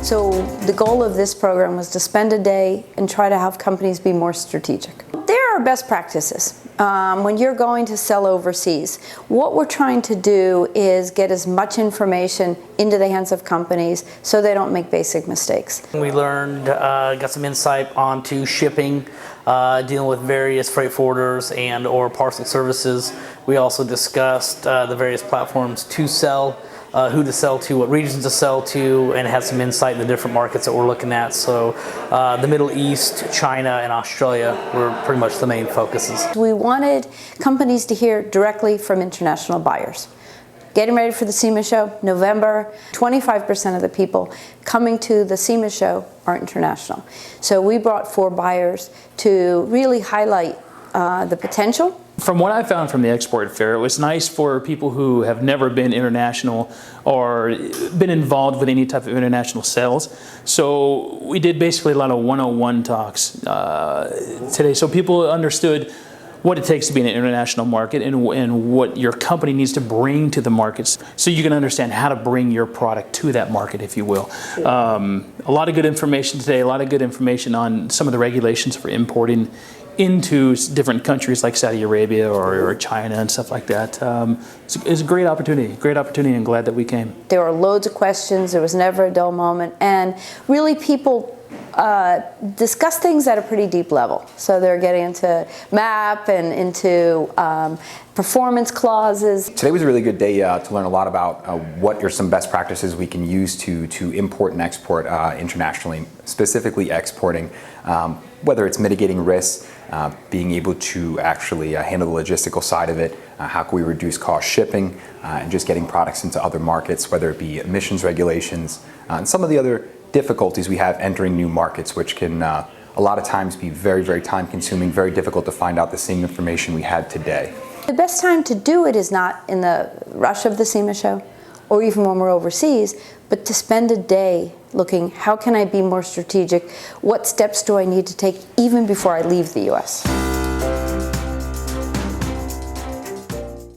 So the goal of this program was to spend a day and try to have companies be more strategic. There are best practices. When you're going to sell overseas, what we're trying to do is get as much information into the hands of companies so they don't make basic mistakes. We learned, got some insight onto shipping, dealing with various freight forwarders and or parcel services. We also discussed the various platforms to sell, who to sell to, what regions to sell to, and had some insight in the different markets that we're looking at. So the Middle East, China, and Australia were pretty much the main focuses. We wanted companies to hear directly from international buyers. Getting ready for the SEMA show, November, 25% of the people coming to the SEMA show are international. So we brought 4 buyers to really highlight the potential. From what I found from the export fair, it was nice for people who have never been international or been involved with any type of international sales. So we did basically a lot of 101 talks today, so people understood what it takes to be in an international market and what your company needs to bring to the markets, so you can understand how to bring your product to that market, if you will. A lot of good information today, a lot of good information on some of the regulations for importing into different countries like Saudi Arabia or China and stuff like that. It's a great opportunity, and glad that we came. There were loads of questions, there was never a dull moment, and really people discuss things at a pretty deep level. So they're getting into MAP and into performance clauses. Today was a really good day to learn a lot about what are some best practices we can use to import and export internationally, specifically exporting, whether it's mitigating risks, being able to actually handle the logistical side of it, how can we reduce cost shipping, and just getting products into other markets, whether it be emissions regulations, and some of the other difficulties we have entering new markets, which can a lot of times be very, very time consuming, very difficult to find out the same information we had today. The best time to do it is not in the rush of the SEMA show or even when we're overseas, but to spend a day looking, how can I be more strategic? What steps do I need to take even before I leave the US?